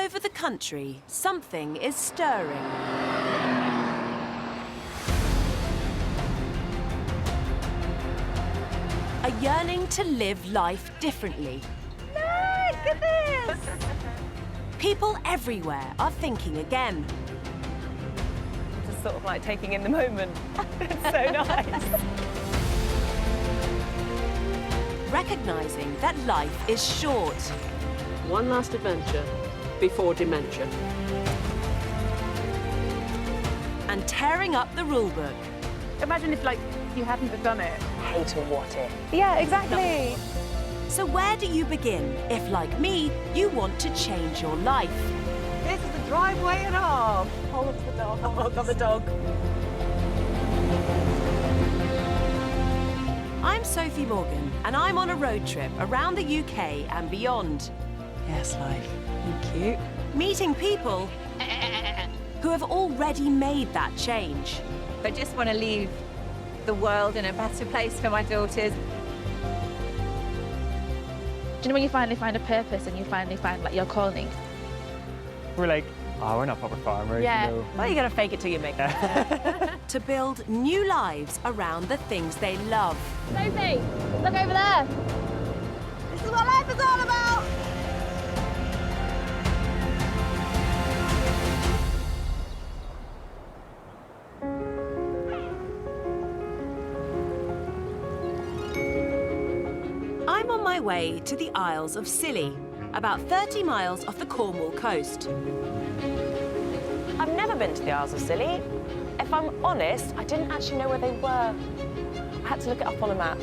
over the country, something is stirring. A yearning to live life differently. Look at this! People everywhere are thinking again. Just sort of like taking in the moment. It's so nice. Recognising that life is short. One last adventure before dementia. And tearing up the rule book. Imagine if, like, you hadn't have done it. Hate or what if. Yeah, exactly. So where do you begin if, like me, you want to change your life? This is the driveway and off. Hold the dog. Oh, got the dog. I'm Sophie Morgan, and I'm on a road trip around the UK and beyond. Yes, life. Thank you. Meeting people who have already made that change. I just want to leave the world in a better place for my daughters. Do you know when you finally find a purpose and you finally find like your calling? We're like, oh, we're not proper farmers, Yeah. you know. Well, you gotta fake it till you make it. To build new lives around the things they love. Sophie, look over there. This is what life is all about. I'm on my way to the Isles of Scilly, about 30 miles off the Cornwall coast. I've never been to the Isles of Scilly. If I'm honest, I didn't actually know where they were. I had to look it up on a map.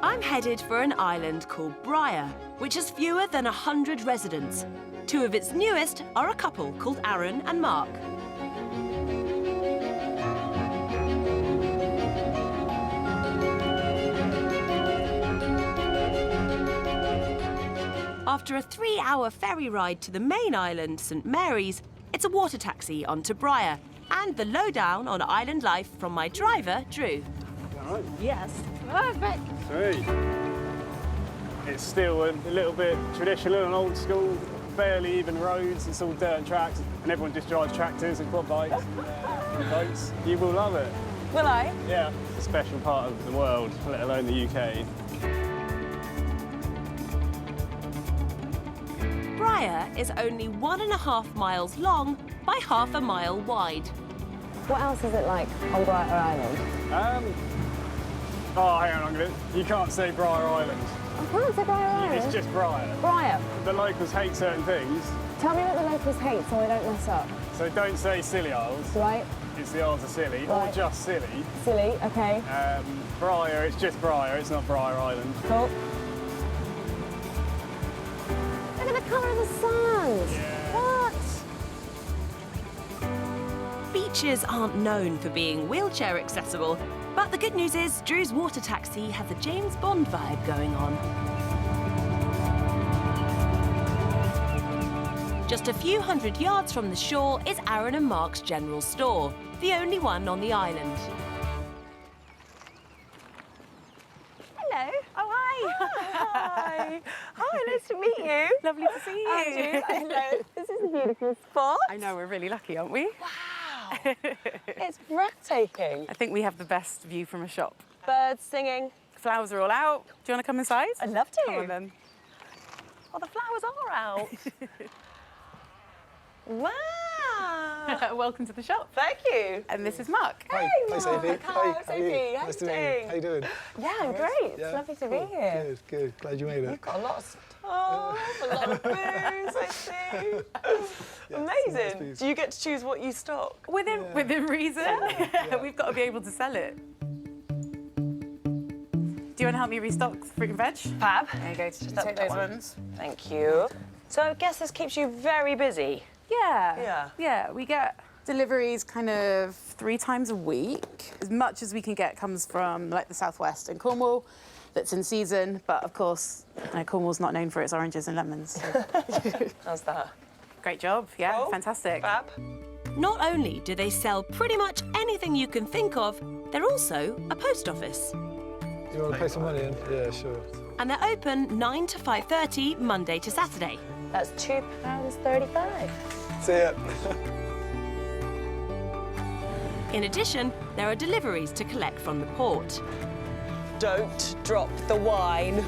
I'm headed for an island called Bryher, which has fewer than 100 residents. Two of its newest are a couple called Marion and Mark. After a 3-hour ferry ride to the main island, St Mary's, it's a water taxi onto Bryher and the lowdown on island life from my driver, Drew. Yes. Perfect. Sweet. It's still a little bit traditional and old school, barely even roads, it's all dirt and tracks, and everyone just drives tractors and quad bikes and boats. You will love it. Will I? Yeah, it's a special part of the world, let alone the UK. Bryher is only 1.5 miles long by half a mile wide. What else is it like on Bryher Island? Oh, hang on a minute. You can't say Bryher Island. I can't say Bryher Island. It's just Bryher. Bryher. The locals hate certain things, Tell me what the locals hate so I don't mess up. so don't say Scilly Isles. Right? It's the Isles of Scilly, or Right. just Scilly. Silly, okay. Bryher, it's just Bryher, it's not Bryher Island. Cool. Look at the colour of the sands. Yeah. What? Beaches aren't known for being wheelchair accessible, but the good news is Drew's water taxi has a James Bond vibe going on. Just a few hundred yards from the shore is Aaron and Mark's general store, the only one on the island. Hello. Oh, hi. Hi. Hi, nice to meet you. Lovely to see you. Andrew, hello. This is a beautiful spot. I know, we're really lucky, aren't we? Wow. It's breathtaking. I think we have the best view from a shop. Birds singing. Flowers are all out. Do you want to come inside? I'd love to. Come on, then. Oh, the flowers are out. Wow. Welcome to the shop. Thank you. And this is Mark. Hi, Mark. Sophie. Hi, how are Sophie. you? How Nice to you meet doing? you. How you doing? Yeah, I'm great. It's lovely to be here. Good, good. Glad you made it. You've got a lot of stuff, a lot of booze, I see. Amazing. piece. Do you get to choose what you stock? Within reason. We've got to be able to sell it. Do you want to help me restock fruit and veg? Fab. There you go. Just that take those one. ones. Thank you. So I guess this keeps you very busy. Yeah. Yeah, we get deliveries kind of 3 times a week. As much as we can get comes from like the southwest and Cornwall that's in season, but of course, Cornwall's not known for its oranges and lemons. So. How's that? Great job, yeah, Cool. fantastic. Fab. Not only do they sell pretty much anything you can think of, they're also a post office. You want to pay some money in? Yeah, sure. And they're open 9 to 5:30 Monday to Saturday. That's £2.35. See ya. In addition, there are deliveries to collect from the port. Don't drop the wine.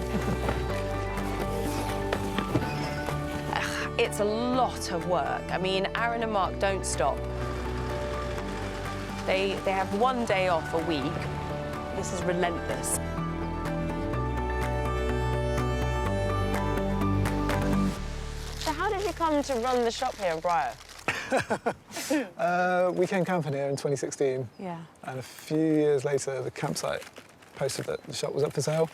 It's a lot of work. I mean, Aaron and Mark don't stop. They have one day off a week. This is relentless. So how did you come to run the shop here in Bryher? We came camping here in 2016. Yeah. And a few years later, the campsite posted that the shop was up for sale.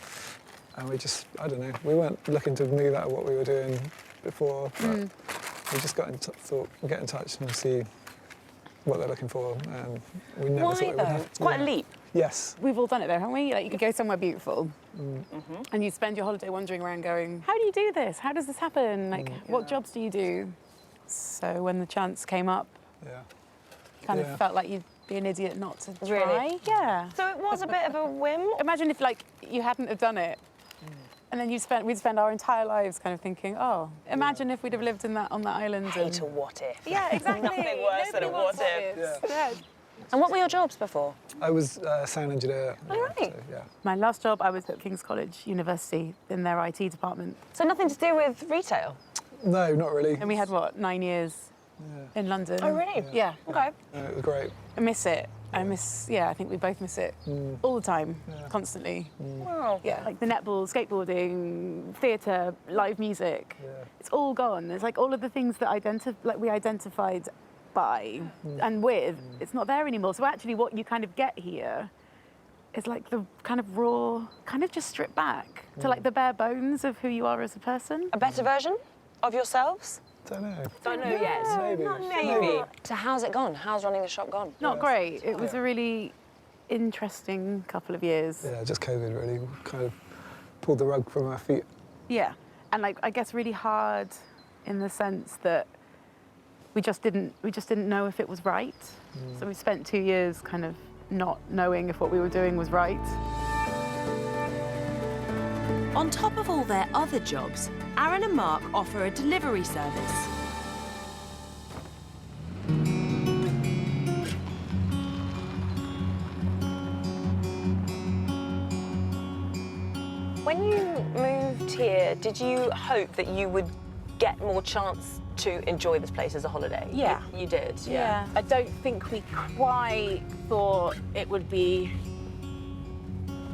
And we just, I don't know, we weren't looking to move out of what we were doing before, but we just thought we'd get in touch and see what they're looking for. And we never thought it would happen. It's quite a leap. Yes. We've all done it though, haven't we? Like you could go somewhere beautiful and you spend your holiday wandering around going, how do you do this? How does this happen? Like, what jobs do you do? So when the chance came up, kind of felt like you'd be an idiot not to try. Really? Yeah. So it was a bit of a whim? Imagine if like you hadn't have done it and then we'd spend our entire lives kind of thinking, oh, imagine if we'd have lived on that island. Hate a what if. Yeah, exactly. Nothing worse than a what if. Yeah. And what were your jobs before? I was a sound engineer. All right. So, yeah. My last job, I was at King's College University in their IT department. So nothing to do with retail? No, not really. And we had, what, 9 years in London. Oh, really? Yeah. Okay. It was great. I miss it. I think we both miss it all the time, constantly. Wow. Yeah, like the netball, skateboarding, theatre, live music. Yeah. It's all gone. It's like all of the things that we identified by and with, it's not there anymore. So actually what you kind of get here is like the kind of raw, kind of just stripped back to like the bare bones of who you are as a person. A better version of yourselves? Don't know. Don't know yet. Maybe. Maybe. So how's it gone? How's running the shop gone? Not great. It was a really interesting couple of years. Yeah, just COVID really kind of pulled the rug from our feet. Yeah, and like I guess really hard in the sense that we just didn't know if it was right. So we spent 2 years kind of not knowing if what we were doing was right. On top of all their other jobs, Aaron and Mark offer a delivery service. When you moved here, did you hope that you would get more chance to enjoy this place as a holiday? Yeah. You did? Yeah. I don't think we quite thought it would be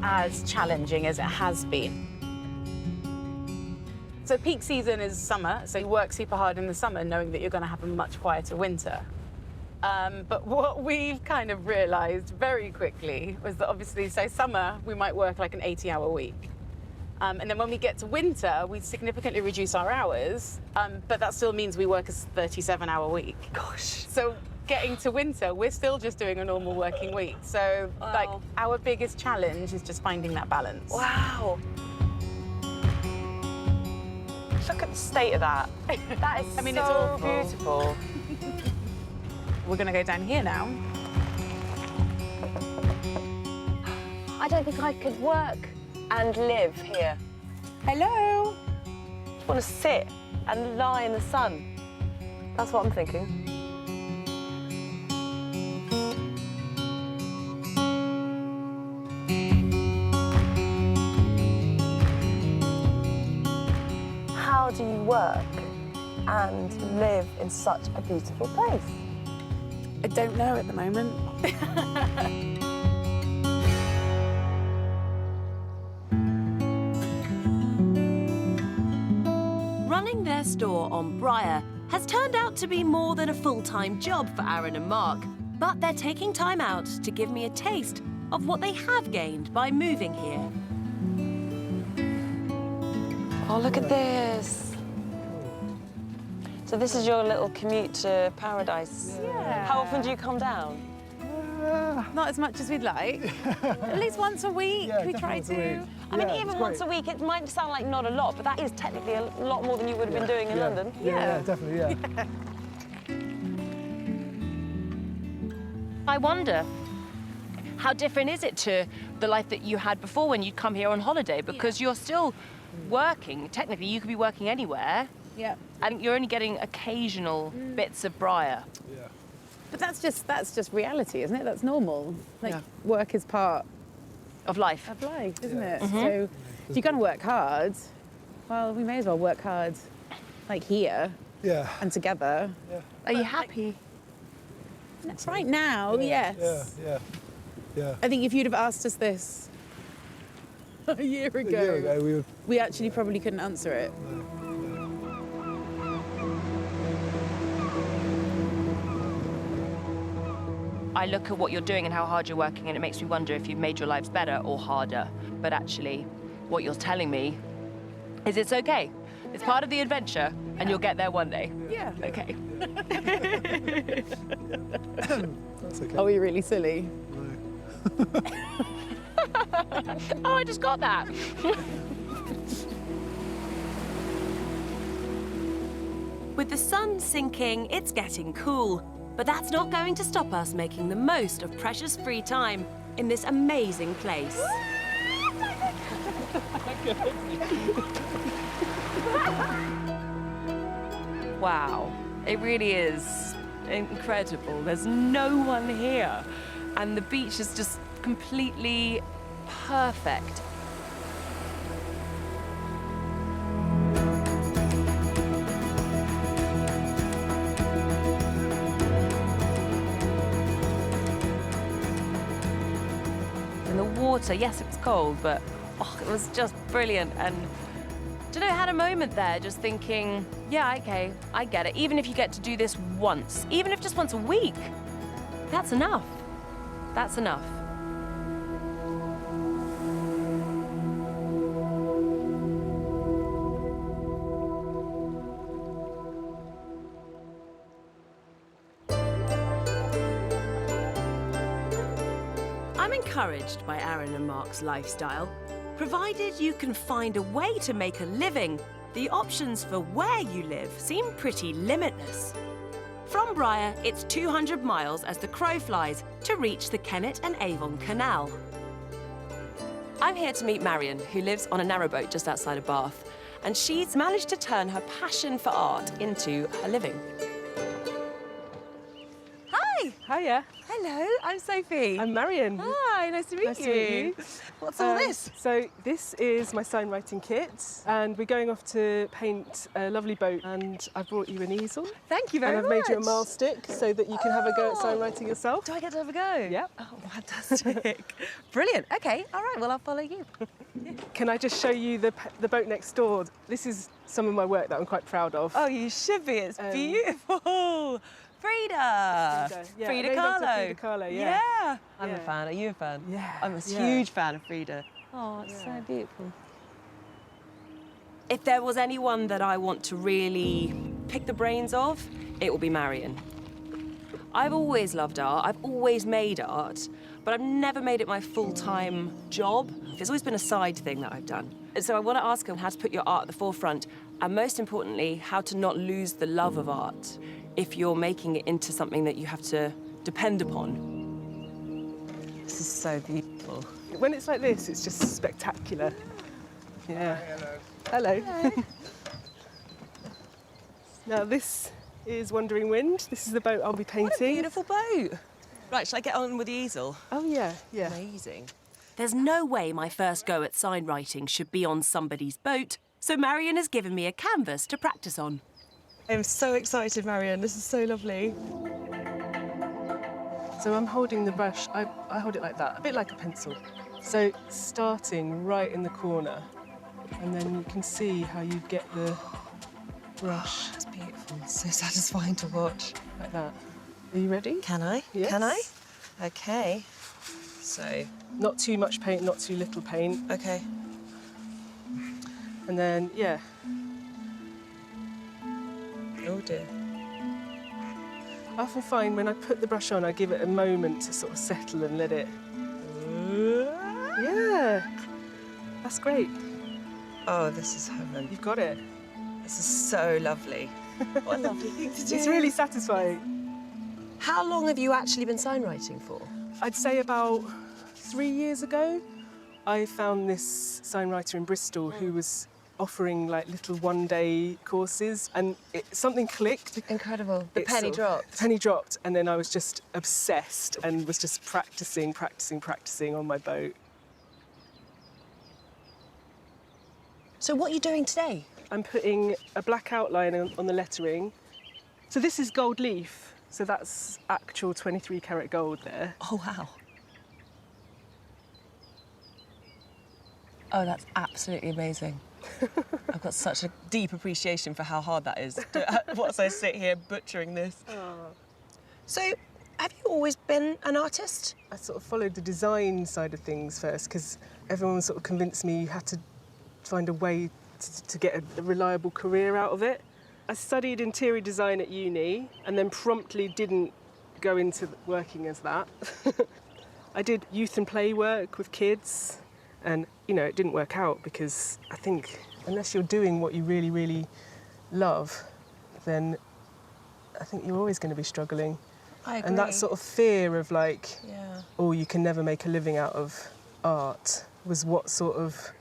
as challenging as it has been. So peak season is summer, so you work super hard in the summer knowing that you're going to have a much quieter winter. But what we've kind of realised very quickly was that obviously, so summer, we might work like an 80-hour week. And then when we get to winter, we significantly reduce our hours, but that still means we work a 37-hour week. Gosh. So getting to winter, we're still just doing a normal working week. So like our biggest challenge is just finding that balance. Wow. Look at the state of that. That is I mean, so it's awful. beautiful. We're going to go down here now. I don't think I could work and live here. Hello. I just want to sit and lie in the sun. That's what I'm thinking. How do you work and live in such a beautiful place? I don't know at the moment. Running their store on Bryher has turned out to be more than a full-time job for Aaron and Mark, but they're taking time out to give me a taste of what they have gained by moving here. Oh, look at this. So this is your little commute to paradise. Yeah. How often do you come down? Not as much as we'd like. At least once a week, we try to. I mean, even once a week, it might sound like not a lot, but that is technically a lot more than you would have been doing in London. Yeah, definitely, yeah. I wonder, How different is it to the life that you had before when you'd come here on holiday? Because you're still working. Technically, you could be working anywhere. Yeah. And you're only getting occasional bits of Bryher. Yeah. But that's just reality, isn't it? That's normal. Like, work is part of life, isn't it? So if you're going to work hard, well, we may as well work hard, like here and together. Yeah. Are you happy? Right now, yes. Yeah. I think if you'd have asked us this a year ago, we actually probably couldn't answer it. I look at what you're doing and how hard you're working, and it makes me wonder if you've made your lives better or harder. But actually, what you're telling me is it's okay. It's part of the adventure, and you'll get there one day. Yeah. Okay. That's okay. Are we really silly? Oh, I just got that. With the sun sinking, it's getting cool. But that's not going to stop us making the most of precious free time in this amazing place. Wow, it really is incredible. There's no one here, and the beach is just completely perfect. And the water, yes, it was cold, but it was just brilliant. And do you know, I had a moment there just thinking, yeah, okay, I get it. Even if you get to do this once, even if just once a week, that's enough. That's enough. I'm encouraged by Aaron and Mark's lifestyle. Provided you can find a way to make a living, the options for where you live seem pretty limitless. From Bryher, it's 200 miles as the crow flies to reach the Kennet and Avon Canal. I'm here to meet Marion, who lives on a narrowboat just outside of Bath, and she's managed to turn her passion for art into her living. Hi. Hiya. Hello, I'm Sophie. I'm Marion. Hi, nice to meet Nice to meet you. What's all this? So this is my sign writing kit, and we're going off to paint a lovely boat, and I brought you an easel. Thank you very much. And I've made you a mile stick so that you can have a go at sign writing yourself. Do I get to have a go? Yeah. Oh, fantastic. Brilliant. Okay, all right, well, I'll follow you. Can I just show you the boat next door? This is some of my work that I'm quite proud of. Oh, you should be. It's beautiful. Frida. Yeah, Frida named after Kahlo. Frida Kahlo, yeah. I'm a fan. Are you a fan? Yeah. I'm a huge fan of Frida. Oh, it's so beautiful. If there was anyone that I want to really pick the brains of, it will be Marion. I've always loved art, I've always made art, but I've never made it my full-time job. It's always been a side thing that I've done. And so I want to ask her how to put your art at the forefront, and most importantly, how to not lose the love of art if you're making it into something that you have to depend upon. This is so beautiful. When it's like this, it's just spectacular. Yeah. Hello. Hello. Now this is Wandering Wind. This is the boat I'll be painting. What a beautiful boat. Right, shall I get on with the easel? Oh, yeah, yeah. Amazing. There's no way my first go at sign writing should be on somebody's boat, so Marion has given me a canvas to practice on. I'm so excited, Marion. This is so lovely. So I'm holding the brush, I hold it like that, a bit like a pencil. So starting right in the corner, and then you can see how you get the brush. It's beautiful. It's so satisfying to watch. Like that. Are you ready? Can I? Yes. Can I? Okay. So. Not too much paint, not too little paint. Okay. And then, yeah. Oh dear. I often find when I put the brush on, I give it a moment to sort of settle and let it... Yeah. That's great. Oh, this is heaven. You've got it. This is so lovely. What a lovely thing to do. It's really satisfying. How long have you actually been sign writing for? I'd say about 3 years ago, I found this sign writer in Bristol who was offering like little one-day courses, and something clicked. Incredible. The It penny sort of- dropped. The penny dropped, and then I was just obsessed and was just practicing on my boat. So what are you doing today? I'm putting a black outline on the lettering. So this is gold leaf, so that's actual 23 karat gold there. Oh, wow. Oh, that's absolutely amazing. I've got such a deep appreciation for how hard that is. Whilst I sit here butchering this. So, have you always been an artist? I sort of followed the design side of things first, because everyone sort of convinced me you had to find a way to get a reliable career out of it. I studied interior design at uni and then promptly didn't go into working as that. I did youth and play work with kids, and you know, it didn't work out because I think unless you're doing what you really, really love, then I think you're always going to be struggling. I agree. And that sort of fear of like, Yeah. oh, you can never make a living out of art was what sort of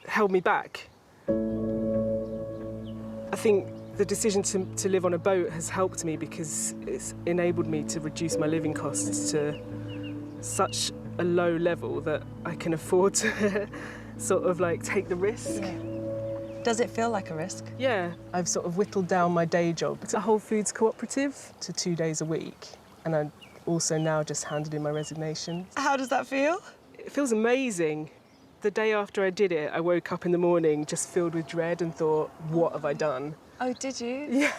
held me back. I think the decision to live on a boat has helped me because it's enabled me to reduce my living costs to such a low level that I can afford to sort of like take the risk. Yeah. Does it feel like a risk? Yeah, I've sort of whittled down my day job. It's a Whole Foods cooperative to 2 days a week, and I also now just handed in my resignation. How does that feel? It feels amazing. The day after I did it, I woke up in the morning just filled with dread and thought, what have I done? Oh, did you? Yeah.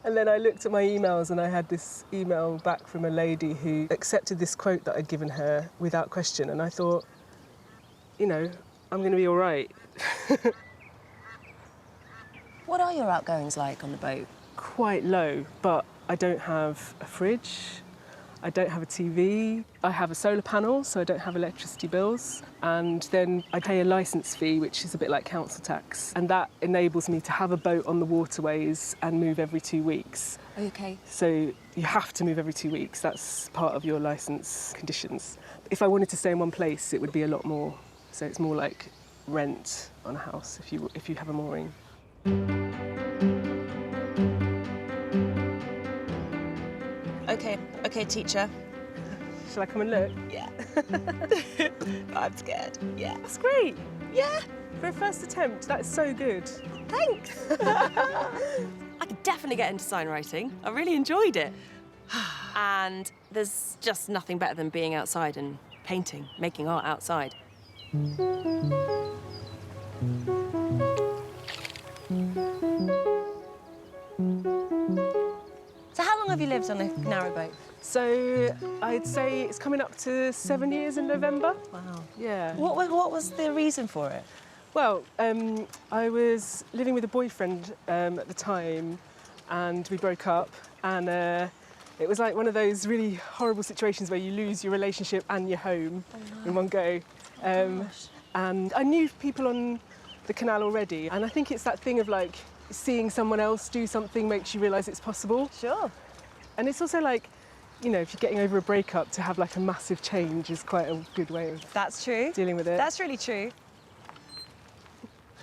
And then I looked at my emails and I had this email back from a lady who accepted this quote that I'd given her without question. And I thought, you know, I'm going to be all right. What are your outgoings like on the boat? Quite low, but I don't have a fridge. I don't have a TV. I have a solar panel, so I don't have electricity bills. And then I pay a licence fee, which is a bit like council tax. And that enables me to have a boat on the waterways and move every 2 weeks. Okay. So you have to move every 2 weeks. That's part of your licence conditions. If I wanted to stay in one place, it would be a lot more. So it's more like rent on a house if you have a mooring. Okay, teacher. Shall I come and look? Yeah. I'm scared. Yeah. That's great. Yeah. For a first attempt, that's so good. Thanks. I could definitely get into sign writing. I really enjoyed it. And there's just nothing better than being outside and painting, making art outside. So how long have you lived on a narrowboat? So I'd say it's coming up to 7 years in November. Wow. Yeah. What was the reason for it? Well, I was living with a boyfriend at the time, and we broke up, and it was like one of those really horrible situations where you lose your relationship and your home in one go. And I knew people on the canal already, and I think it's that thing of like seeing someone else do something makes you realise it's possible. Sure. And it's also like, you know, if you're getting over a breakup, to have like a massive change is quite a good way of That's true. dealing with it. That's really true.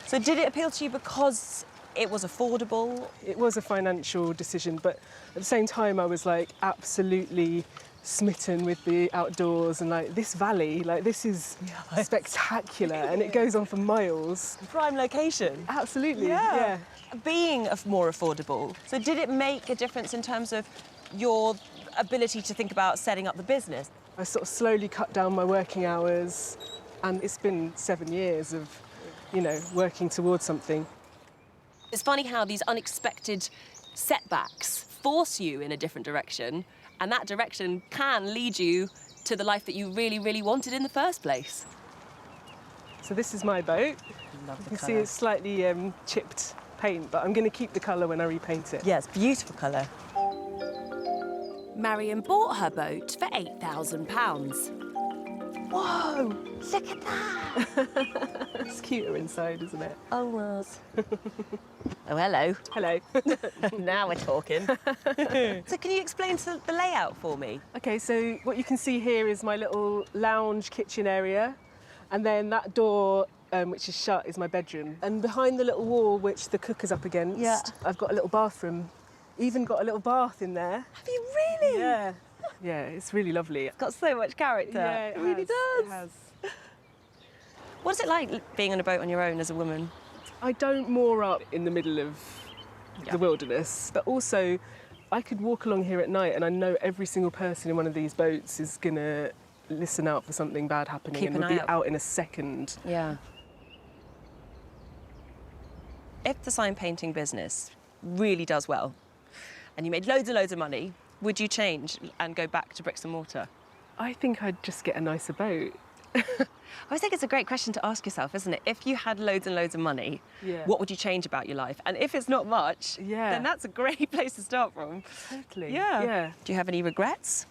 So did it appeal to you because it was affordable? It was a financial decision, but at the same time I was like absolutely smitten with the outdoors, and like this valley, like this is spectacular, and it goes on for miles. Prime location. Absolutely, Yeah. Being more affordable. So did it make a difference in terms of your ability to think about setting up the business? I sort of slowly cut down my working hours, and it's been 7 years of, you know, working towards something. It's funny how these unexpected setbacks force you in a different direction, and that direction can lead you to the life that you really, really wanted in the first place. So this is my boat. Love You can see it's slightly chipped paint, but I'm going to keep the colour when I repaint it. Yeah, it's beautiful colour. Marion bought her boat for £8,000. Whoa, look at that. It's cuter inside, isn't it? Oh, was. Oh, hello. Hello. Now we're talking. So can you explain the layout for me? OK, so what you can see here is my little lounge kitchen area. And then that door, which is shut, is my bedroom. And behind the little wall, which the cooker's up against, I've got a little bathroom. Even got a little bath in there. Have you really? Yeah. Yeah, it's really lovely. It's got so much character. Yeah, it really does. It has. What's it like being on a boat on your own as a woman? I don't moor up in the middle of the wilderness, but also I could walk along here at night and I know every single person in one of these boats is going to listen out for something bad happening Keep and an will be eye out. out in a second. Yeah. If the sign painting business really does well and you made loads and loads of money, would you change and go back to bricks and mortar? I think I'd just get a nicer boat. I always think it's a great question to ask yourself, isn't it? If you had loads and loads of money, what would you change about your life? And if it's not much, then that's a great place to start from. Totally. Yeah. Do you have any regrets?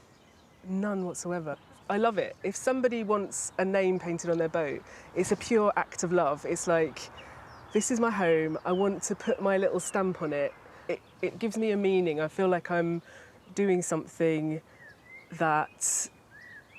None whatsoever. I love it. If somebody wants a name painted on their boat, it's a pure act of love. It's like, this is my home. I want to put my little stamp on it. It gives me a meaning. I feel like I'm doing something that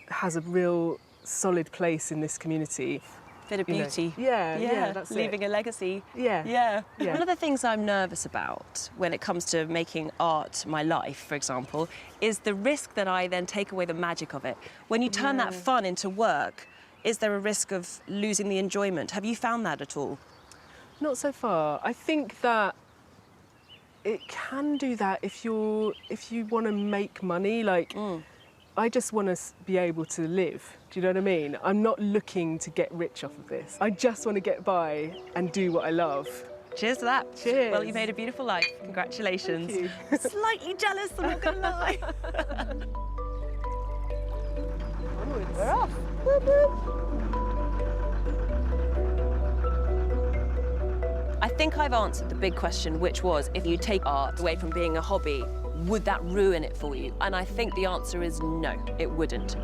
has a real solid place in this community. Bit of beauty. Yeah, that's leaving a legacy. Yeah. One of the things I'm nervous about when it comes to making art my life, for example, is the risk that I then take away the magic of it. When you turn that fun into work, is there a risk of losing the enjoyment? Have you found that at all? Not so far. I think that it can do that if you want to make money. Like, I just want to be able to live. Do you know what I mean? I'm not looking to get rich off of this. I just want to get by and do what I love. Cheers to that. Cheers. Well, you've made a beautiful life. Congratulations. Thank you. Slightly jealous, I'm not going to lie. Onwards. We're off. Whoop, whoop. I think I've answered the big question, which was, if you take art away from being a hobby, would that ruin it for you? And I think the answer is no, it wouldn't.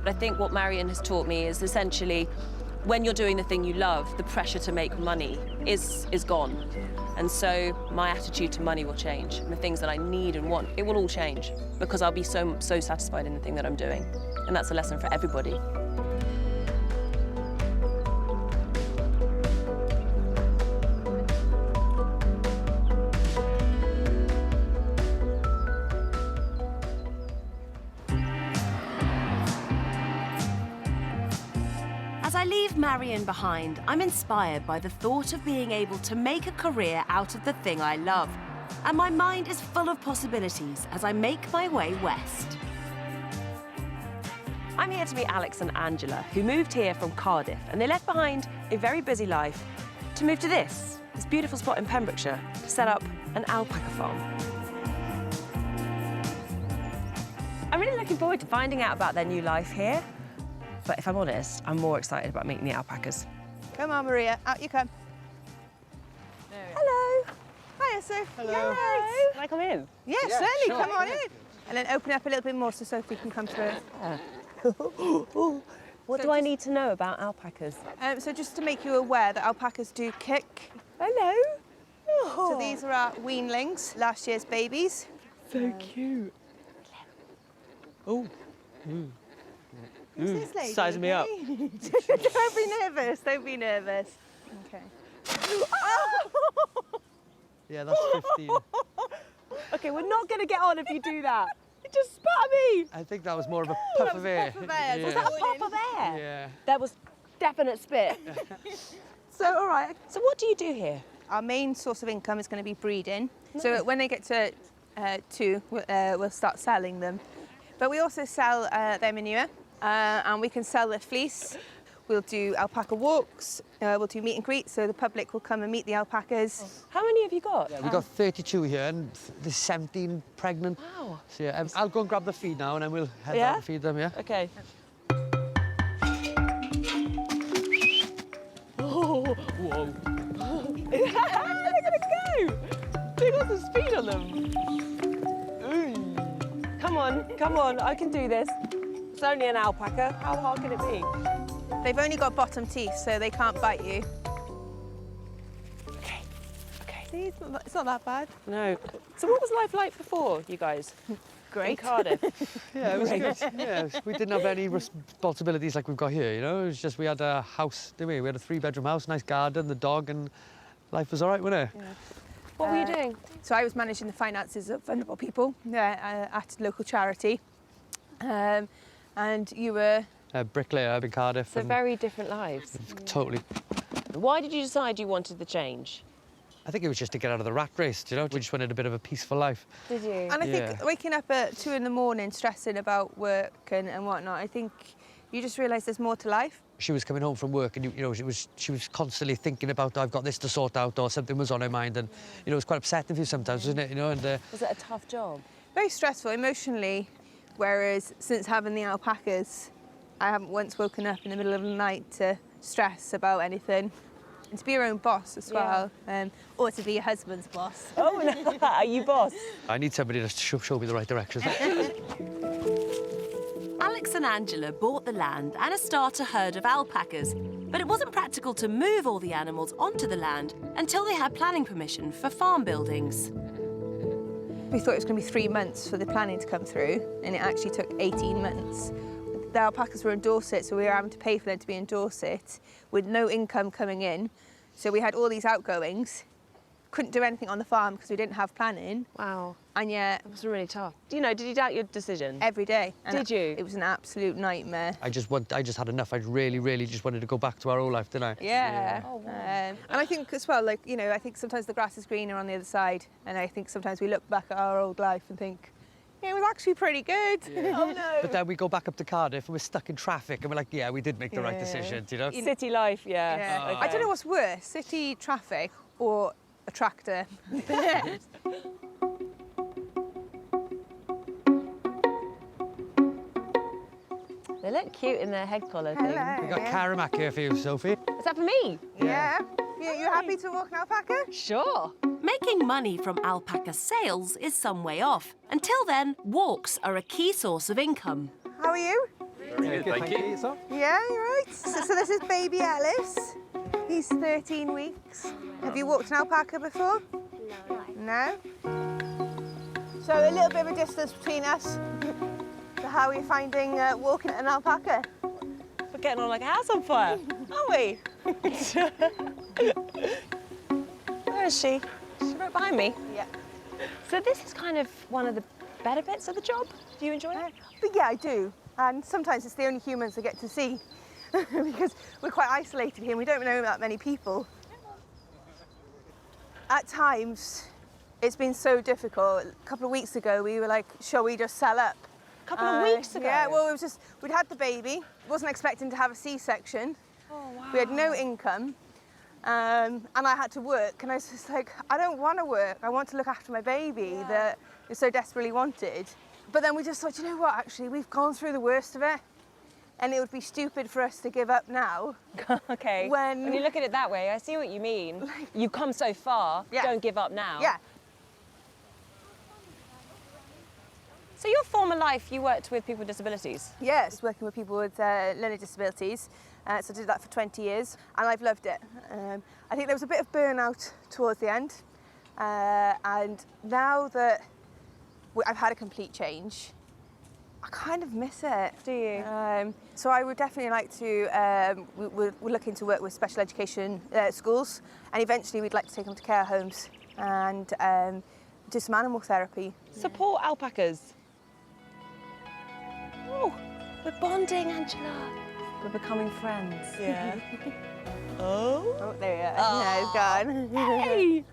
But I think what Marion has taught me is essentially, when you're doing the thing you love, the pressure to make money is gone. And so my attitude to money will change. And the things that I need and want, it will all change because I'll be so satisfied in the thing that I'm doing. And that's a lesson for everybody. As I leave Marion behind, I'm inspired by the thought of being able to make a career out of the thing I love. And my mind is full of possibilities as I make my way west. I'm here to meet Alex and Angela, who moved here from Cardiff, and they left behind a very busy life to move to this beautiful spot in Pembrokeshire to set up an alpaca farm. I'm really looking forward to finding out about their new life here. But if I'm honest, I'm more excited about meeting the alpacas. Come on, Maria, out you come. Hello. Hiya, Sophie. Hello. You're right. Can I come in? Yes, Yeah, certainly. sure. Come on in. And then open up a little bit more so Sophie can come through. What do I need to know about alpacas? So just to make you aware that alpacas do kick. Hello. So these are our weanlings, last year's babies. So cute. Who's this lady? Sizing me up. Don't be nervous. Don't be nervous. Okay. Yeah, that's 15. Okay, we're not going to get on if you do that. You just spat at me. I think that was more of a puff of air. puff of air. Yeah. Was that a pop of air? Yeah. That was definite spit. So, all right. So what do you do here? Our main source of income is going to be breeding. So when they get to 2, we'll start selling them. But we also sell their manure, and we can sell their fleece. We'll do alpaca walks. We'll do meet and greet, so the public will come and meet the alpacas. How many have you got? Yeah, we've got 32 here and there's 17 pregnant. Wow. So yeah, I'll go and grab the feed now and then we'll head Yeah? down and feed them, yeah? Okay. Oh, whoa. They're gonna go! They got some speed on them. Come on, I can do this. It's only an alpaca. How hard can it be? They've only got bottom teeth, so they can't bite you. Okay. See, it's not that bad. No. So what was life like before, you guys? Great. In Cardiff? Yeah, it was good. Yeah, we didn't have any responsibilities like we've got here, you know? It was just we had a house, didn't we? We had a 3-bedroom house, nice garden, the dog, and life was all right, wasn't it? Yeah. What were you doing? So I was managing the finances of vulnerable people at a local charity. And you were? Bricklayer up in Cardiff. So very different lives. Totally. Why did you decide you wanted the change? I think it was just to get out of the rat race, you know? We just wanted a bit of a peaceful life. Did you? And I think waking up at 2 in the morning, stressing about work and whatnot, I think you just realise there's more to life. She was coming home from work and, you know, she was constantly thinking about, I've got this to sort out, or something was on her mind. And, you know, it was quite upsetting for you sometimes, wasn't it? You know, and, was it a tough job? Very stressful emotionally, whereas since having the alpacas, I haven't once woken up in the middle of the night to stress about anything. And to be your own boss as well, or to be your husband's boss. Oh, no. Are you boss? I need somebody to show me the right direction. Alex and Angela bought the land and a starter herd of alpacas, but it wasn't practical to move all the animals onto the land until they had planning permission for farm buildings. We thought it was going to be 3 months for the planning to come through, and it actually took 18 months. The alpacas were in Dorset, so we were having to pay for them to be in Dorset with no income coming in. So we had all these outgoings, couldn't do anything on the farm because we didn't have planning. Wow. And yet... It was really tough. You know, did you doubt your decision? Every day. And did you? It was an absolute nightmare. I just had enough. I really just wanted to go back to our old life, didn't I? Yeah. Oh, wow. And I think as well, like, you know, I think sometimes the grass is greener on the other side. And I think sometimes we look back at our old life and think, yeah, it was actually pretty good. Yeah. Oh, no. But then we go back up to Cardiff and we're stuck in traffic and we're like, yeah, we did make the right decision, you know? City life, yeah. Okay. I don't know what's worse, city traffic or a tractor. They look cute in their head collar thing. We got Karamak here for you, Sophie. Is that for me? Yeah. You happy to walk an alpaca? Sure. Making money from alpaca sales is some way off. Until then, walks are a key source of income. How are you? Very good, thank you. Yeah, you're right. So this is baby Ellis. He's 13 weeks. Have you walked an alpaca before? No. So a little bit of a distance between us. So how are you finding walking an alpaca? We're getting on like a house on fire, aren't we? Where is she? She's right behind me. Yeah. So this is kind of one of the better bits of the job. Do you enjoy it? But yeah, I do. And sometimes it's the only humans I get to see because we're quite isolated here and we don't know that many people. At times, it's been so difficult. A couple of weeks ago, we were like, shall we just sell up? A couple of weeks ago? Yeah, well, we'd had the baby, wasn't expecting to have a C-section. Oh, wow. We had no income, and I had to work, and I was just like, I don't want to work. I want to look after my baby that I so desperately wanted. But then we just thought, you know what, actually, we've gone through the worst of it, and it would be stupid for us to give up now. Okay. When you look at it that way, I see what you mean. You've come so far, don't give up now. Yeah. So your former life, you worked with people with disabilities? Yes, working with people with learning disabilities. So I did that for 20 years, and I've loved it. I think there was a bit of burnout towards the end, and now that I've had a complete change, I kind of miss it. Do you? So I would definitely like to, we're looking to work with special education schools, and eventually we'd like to take them to care homes and do some animal therapy. Support alpacas. Oh, we're bonding, Angela. We're becoming friends. Yeah. Oh, there you are. No, it's gone. Hey!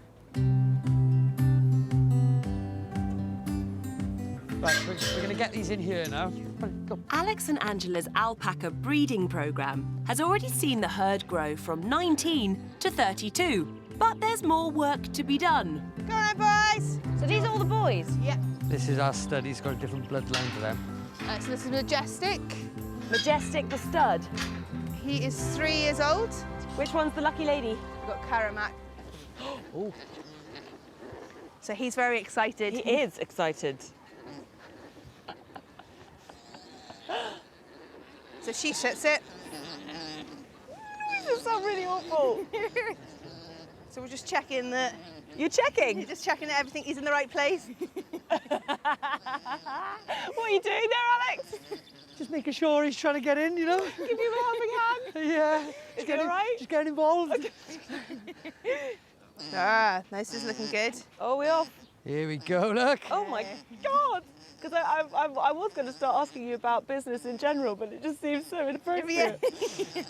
Right, we're going to get these in here now. Go. Alex and Angela's alpaca breeding program has already seen the herd grow from 19 to 32. But there's more work to be done. Go on, boys! So these are all the boys? Yep. This is our stud. He's got a different bloodline to them. So this is Majestic. Majestic the stud. He is 3 years old. Which one's the lucky lady? We've got Karamak. Oh. So he's very excited. He is excited. So she sits it. This sounds really awful. So we're just checking that. You're checking? Just checking that everything is in the right place. What are you doing there, Alex? Just making sure he's trying to get in, you know? Give you a helping hand? Yeah. Is it all right? Just getting involved. This is looking good. Oh, we're off. Here we go, look. Oh my God. Because I was going to start asking you about business in general, but it just seems so inappropriate.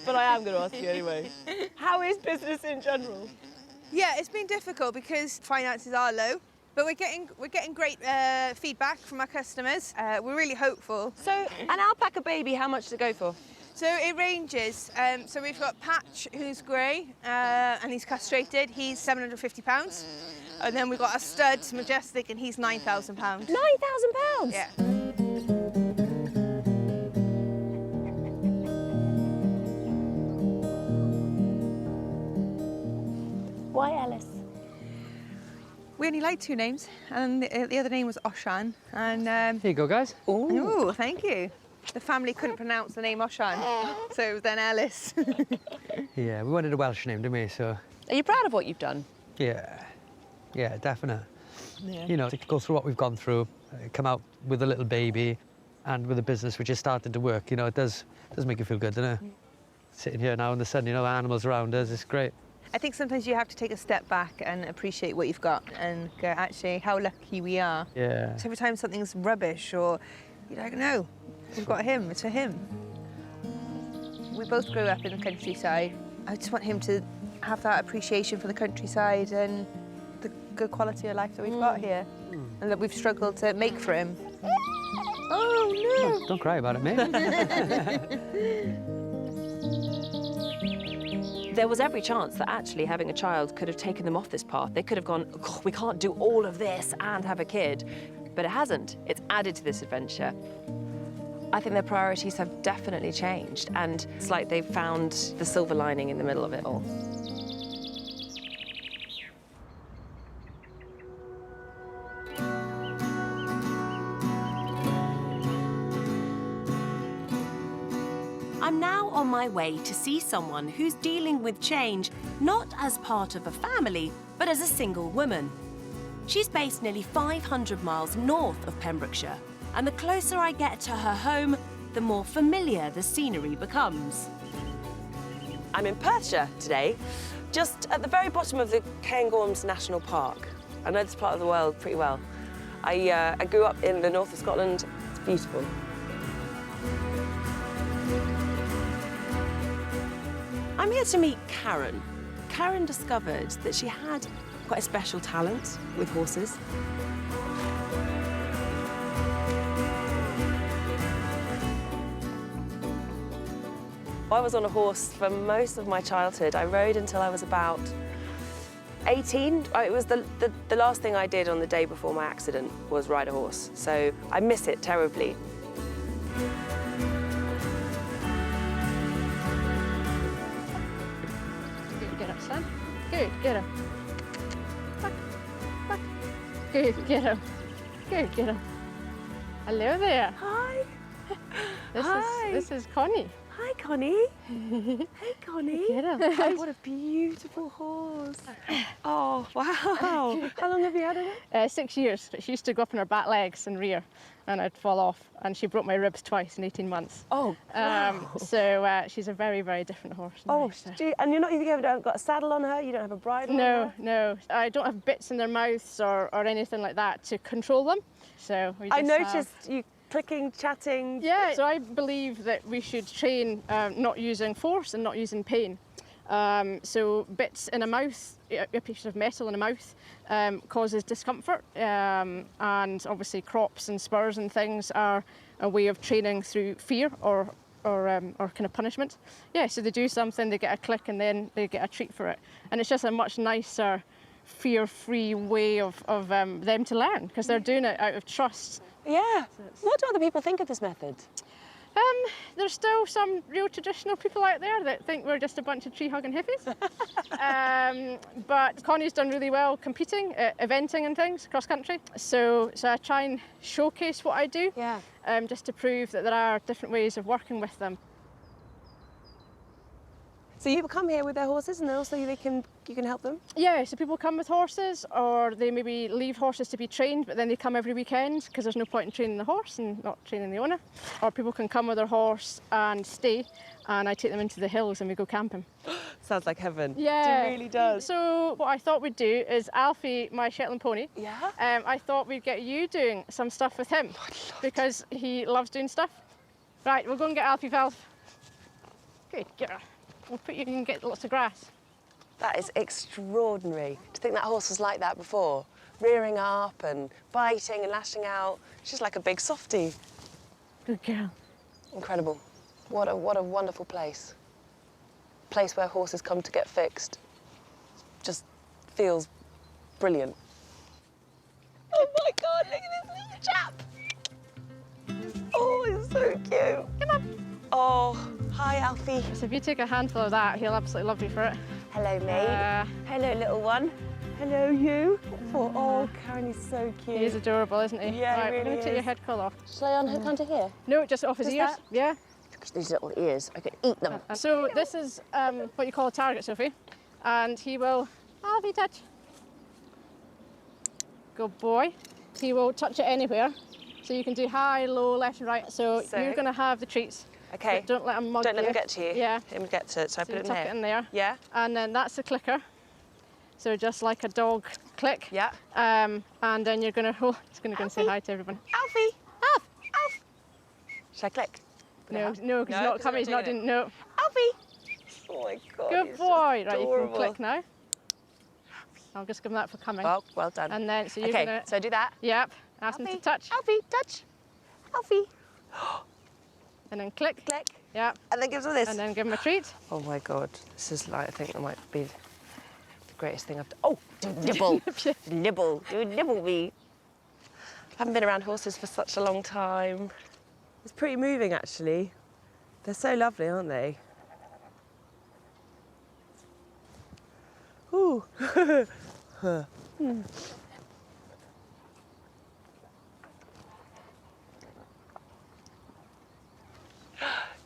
But I am going to ask you anyway. How is business in general? Yeah, it's been difficult because finances are low, but we're getting great feedback from our customers. We're really hopeful. So an alpaca baby, how much does it go for? So it ranges. So we've got Patch, who's grey, and he's castrated. He's £750. And then we've got a stud, Majestic, and he's £9,000. £9,000? Yeah. Why Alice? We only like two names, and the other name was Oshan. And Here you go, guys. Ooh, thank you. The family couldn't pronounce the name Oshan, so it was then Alice. Yeah, we wanted a Welsh name, didn't we? So. Are you proud of what you've done? Yeah. Yeah, definitely. Yeah. You know, to go through what we've gone through, come out with a little baby, and with a business which is starting to work. You know, it does make you feel good, doesn't it? Sitting here now in the sun, you know, animals around us, it's great. I think sometimes you have to take a step back and appreciate what you've got and go, actually, how lucky we are. Yeah. So every time something's rubbish or you're like, no, we've got him, it's for him. We both grew up in the countryside. I just want him to have that appreciation for the countryside and the good quality of life that we've got here and that we've struggled to make for him. Oh, no. Don't cry about it, mate. There was every chance that actually having a child could have taken them off this path. They could have gone, oh, we can't do all of this and have a kid. But it hasn't. It's added to this adventure. I think their priorities have definitely changed, and it's like they've found the silver lining in the middle of it all. I'm now on my way to see someone who's dealing with change, not as part of a family, but as a single woman. She's based nearly 500 miles north of Pembrokeshire, and the closer I get to her home, the more familiar the scenery becomes. I'm in Perthshire today, just at the very bottom of the Cairngorms National Park. I know this part of the world pretty well. I grew up in the north of Scotland. It's beautiful. I'm here to meet Karen. Karen discovered that she had quite a special talent with horses. I was on a horse for most of my childhood. I rode until I was about 18. It was the last thing I did on the day before my accident was ride a horse, so I miss it terribly. Get up, son. Good, get up. Back, back. Good, get up. Good, get up. Hello there. Hi. This is Connie. Hi, Connie. Hey, Connie. Get up. Oh, what a beautiful horse. Oh, wow. How long have you had it? 6 years. She used to go up on her back legs and rear, and I'd fall off, and she broke my ribs twice in 18 months. Oh, wow. So she's a very, very different horse. Oh, and you're not even got a saddle on her? You don't have a bridle on her? No. I don't have bits in their mouths or anything like that to control them. So we just I noticed you clicking, chatting. Yeah, so I believe that we should train not using force and not using pain. So bits in a mouth, a piece of metal in a mouth causes discomfort, and obviously crops and spurs and things are a way of training through fear or kind of punishment. Yeah, so they do something, they get a click, and then they get a treat for it. And it's just a much nicer, fear-free way of them to learn, because they're doing it out of trust. Yeah. What do other people think of this method? There's still some real traditional people out there that think we're just a bunch of tree-hugging hippies. But Connie's done really well competing, eventing and things across country. So I try and showcase what I do, just to prove that there are different ways of working with them. So you come here with their horses, and then also you can help them? Yeah, so people come with horses, or they maybe leave horses to be trained, but then they come every weekend because there's no point in training the horse and not training the owner. Or people can come with their horse and stay, and I take them into the hills and we go camping. Sounds like heaven. Yeah, It really does. So what I thought we'd do is Alfie, my Shetland pony. Yeah. I thought we'd get you doing some stuff with him because he loves doing stuff. Right, we'll go and get Alfie, Valve. Good girl. We'll put you and get lots of grass. That is extraordinary. To think that horse was like that before, rearing up and biting and lashing out. She's like a big softie. Good girl. Incredible. What a wonderful place. Place where horses come to get fixed. Just feels brilliant. Oh my God, look at this little chap. Oh, he's so cute. Come on. Oh, hi, Alfie. So if you take a handful of that, he'll absolutely love you for it. Hello, mate. Hello, little one. Hello, you. Oh, Karen is so cute. He is adorable, isn't he? Yeah, right, he really we're going to take your is. head collar off. Shall I unhook onto here? No, just off his Just ears. that? Yeah. Because these little ears, I could eat them. So this is what you call a target, Sophie. And he will, Alfie, touch. Good boy. He will touch it anywhere. So you can do high, low, left and right. So you're going to have the treats. Okay. But don't let him mug Don't let you. him get to you. Yeah. Let him get to it. So I put you it in tuck there. it in there. Yeah. And then that's the clicker. So just like a dog click. Yeah. And then you're going to, he's going to go and say hi to everyone. Alfie. Alf. Alf. Should I click? No, because he's not coming. He's not doing. No. Alfie. Oh my God. Good he's boy. just Right, you can adorable. click now. I'll just give him that for coming. Oh, well done. And then, so you're okay, gonna. so I do that. Yep. Ask him to touch. Alfie, touch. Alfie. And then click. Click. Yep. And then give him this. And then give him a treat. Oh my God. This is like, I think that might be the greatest thing I've done. Oh, do nibble. Nibble. Do nibble me. I haven't been around horses for such a long time. It's pretty moving, actually. They're so lovely, aren't they? Ooh.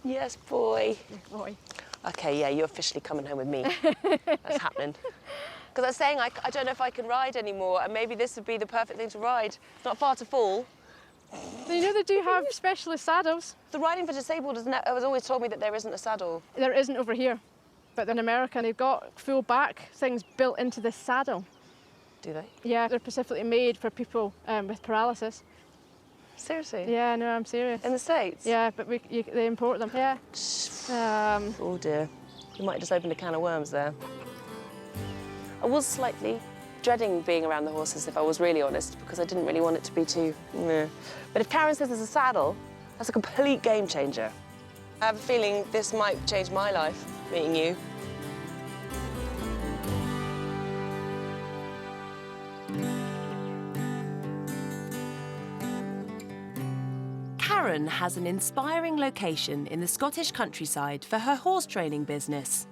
Yes, boy. Boy. Okay, yeah, you're officially coming home with me. That's happening. Because I was saying I don't know if I can ride anymore, and maybe this would be the perfect thing to ride. It's not far to fall. So you know they do have specialist saddles. The riding for disabled has always told me that there isn't a saddle. There isn't over here. But in America, they've got full back things built into the saddle. Do they? Yeah, they're specifically made for people with paralysis. Seriously? Yeah, no, I'm serious. In the States? Yeah, but they import them. Yeah. Oh dear, you might have just opened a can of worms there. I was slightly dreading being around the horses, if I was really honest, because I didn't really want it to be too meh. But if Karen says there's a saddle, that's a complete game changer. I have a feeling this might change my life, meeting you. Karen has an inspiring location in the Scottish countryside for her horse training business.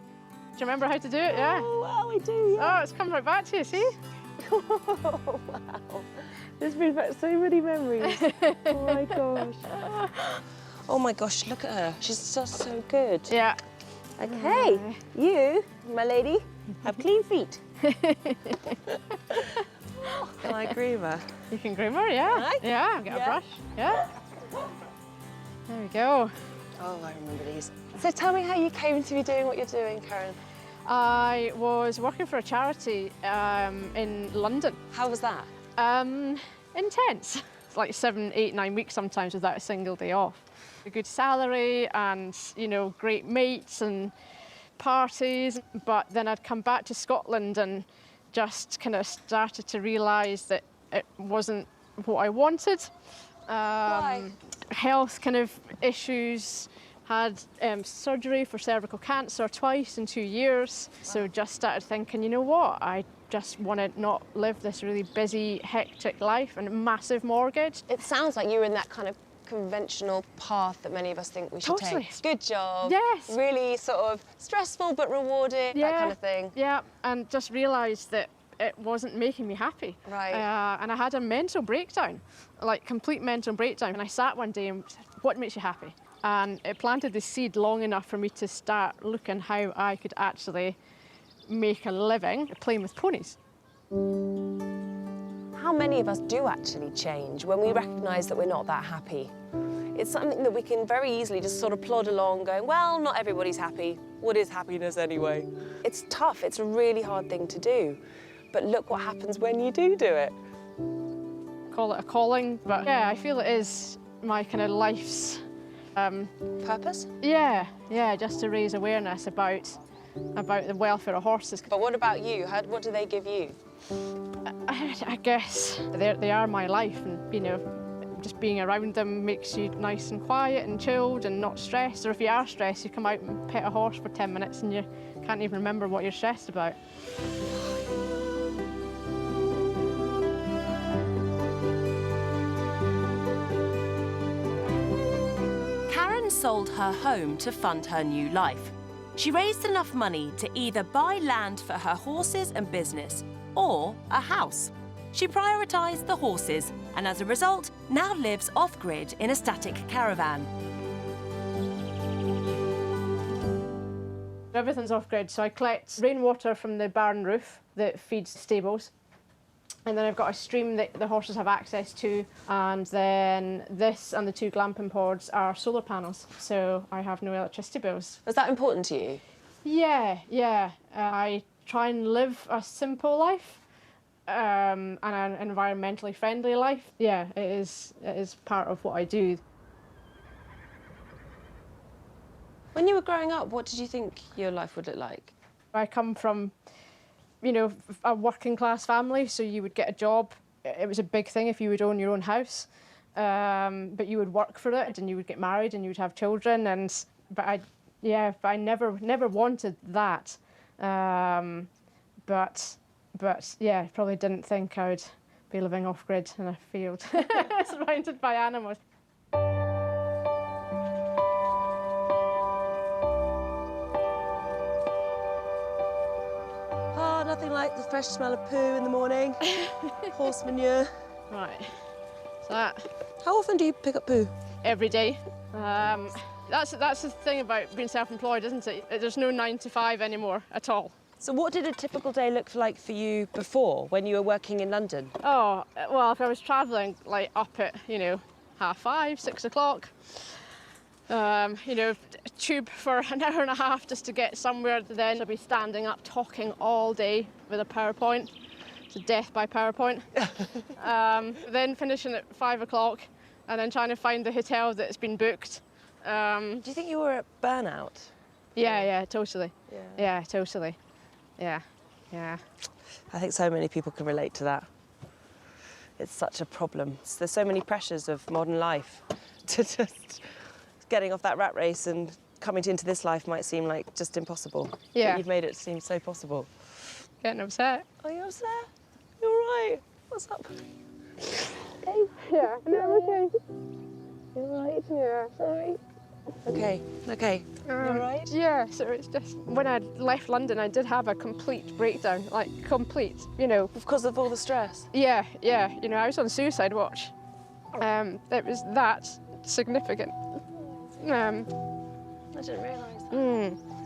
Do you remember how to do it? Yeah. Oh, wow, I do, yeah. Oh, it's come right back to you, see? Oh, wow. This brings back so many memories. Oh, my gosh. Oh, my gosh, look at her. She's just so good. Yeah. OK, you, my lady, have clean feet. Can I groom her? You can groom her, yeah. Can I? Yeah, get Yeah. a brush. Yeah. There we go. Oh, I remember these. So tell me how you came to be doing what you're doing, Karen. I was working for a charity in London. How was that? Intense. It's like 7, 8, 9 weeks sometimes without a single day off. A good salary and, you know, great mates and parties. But then I'd come back to Scotland and just kind of started to realise that it wasn't what I wanted. Why? Health kind of issues. Had surgery for cervical cancer twice in 2 years. So just started thinking, you know what, I just want to not live this really busy, hectic life and a massive mortgage. It sounds like you're in that kind of conventional path that many of us think we should Totally. take. Good job. Yes. Really sort of stressful but rewarding, that kind of thing. Yeah, and just realised that it wasn't making me happy. Right. And I had a mental breakdown, like complete mental breakdown. And I sat one day and said, what makes you happy? And it planted the seed long enough for me to start looking how I could actually make a living playing with ponies. How many of us do actually change when we recognise that we're not that happy? It's something that we can very easily just sort of plod along going, well, not everybody's happy. What is happiness anyway? It's tough, it's a really hard thing to do. But look what happens when you do it. Call it a calling, but yeah, I feel it is my kind of life's purpose? Yeah, just to raise awareness about the welfare of horses. But what about you? What do they give you? I guess they are my life, and you know, just being around them makes you nice and quiet and chilled and not stressed. Or if you are stressed, you come out and pet a horse for 10 minutes and you can't even remember what you're stressed about. Karen sold her home to fund her new life. She raised enough money to either buy land for her horses and business or a house. She prioritised the horses and as a result now lives off-grid in a static caravan. Everything's off-grid, so I collect rainwater from the barn roof that feeds stables. And then I've got a stream that the horses have access to, and then this and the 2 glamping pods are solar panels, so I have no electricity bills. Is that important to you? Yeah. I try and live a simple life and an environmentally friendly life. Yeah, it is part of what I do. When you were growing up, what did you think your life would look like? I come from, you know, a working class family, so you would get a job. It was a big thing if you would own your own house, but you would work for it and you would get married and you would have children. But I never wanted that. But yeah, probably didn't think I would be living off grid in a field surrounded by animals. Nothing like the fresh smell of poo in the morning. Horse manure. Right. So that. How often do you pick up poo? Every day. That's the thing about being self-employed, isn't it? There's no 9 to 5 anymore at all. So what did a typical day look like for you before, when you were working in London? Oh, well, if I was travelling, like up at, you know, 5:30, 6 o'clock, you know, tube for an hour and a half just to get somewhere, then I'd be standing up talking all day with a PowerPoint. It's death by PowerPoint. Then finishing at 5 o'clock and then trying to find the hotel that's been booked. Do you think you were at burnout? Yeah, totally. Yeah, totally. Yeah. I think so many people can relate to that. It's such a problem. There's so many pressures of modern life to just getting off that rat race and coming into this life might seem like just impossible. Yeah. But you've made it seem so possible. Getting upset. Are you upset? You're right. What's up? Okay. Yeah. No, okay. You're right. Yeah. Sorry. Okay. You're right? Yeah, so it's just, when I left London, I did have a complete breakdown, like complete, you know. Because of all the stress? Yeah, you know, I was on suicide watch. It was that significant. I didn't realise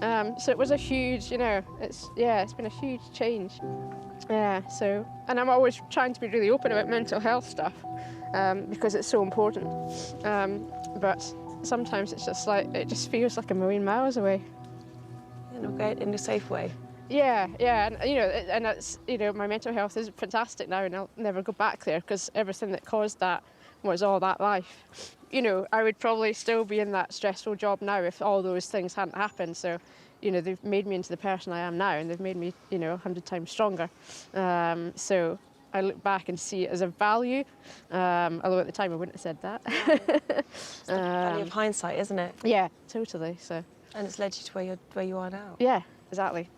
that. So it was a huge, you know, it's been a huge change. Yeah, so, and I'm always trying to be really open about mental health stuff because it's so important. But sometimes it's just like, it just feels like a million miles away. In a safe way. Yeah, and you know, and it's, you know, my mental health is fantastic now, and I'll never go back there because everything that caused that was all that life. You know, I would probably still be in that stressful job now if all those things hadn't happened. So, you know, they've made me into the person I am now, and they've made me, you know, 100 times stronger. So I look back and see it as a value, although at the time I wouldn't have said that. It's the value of hindsight, isn't it? Yeah, totally. So. And it's led you to where you are now. Yeah, exactly.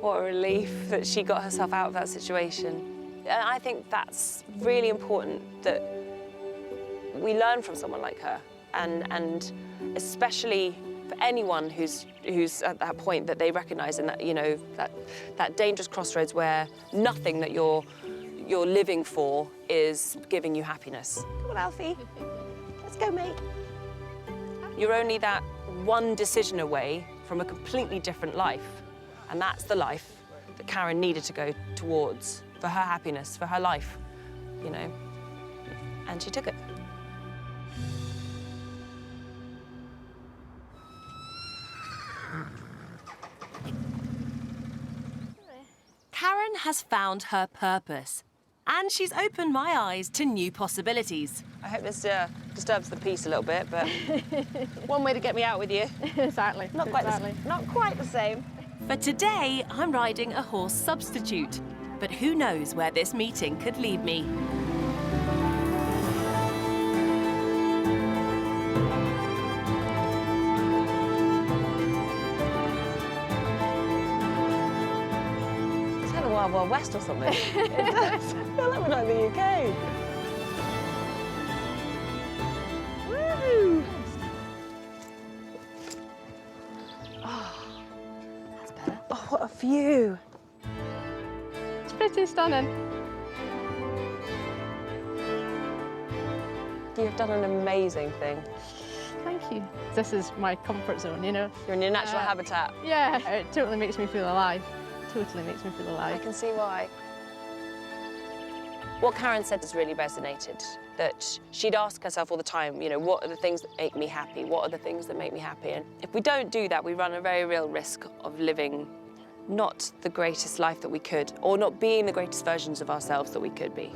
What a relief that she got herself out of that situation. And I think that's really important, that we learn from someone like her, and especially for anyone who's at that point that they recognise, in that, you know, that dangerous crossroads where nothing that you're living for is giving you happiness. on, Alfie. Let's go, mate. You're only that one decision away from a completely different life. And that's the life that Karen needed to go towards for her happiness, for her life, you know. And she took it. Karen has found her purpose, and she's opened my eyes to new possibilities. I hope this disturbs the peace a little bit, but one way to get me out with you. Exactly. Not quite the same. For today, I'm riding a horse substitute, but who knows where this meeting could lead me. It's kind of Wild Wild West or something. It does. I feel like we're not in the UK. Woo! Oh, that's better. Oh, what a view. It's pretty stunning. You've done an amazing thing. Thank you. This is my comfort zone, you know. You're in your natural habitat. Yeah, it totally makes me feel alive. Totally makes me feel alive. I can see why. What Karen said has really resonated, that she'd ask herself all the time, you know, what are the things that make me happy? What are the things that make me happy? And if we don't do that, we run a very real risk of living not the greatest life that we could, or not being the greatest versions of ourselves that we could be.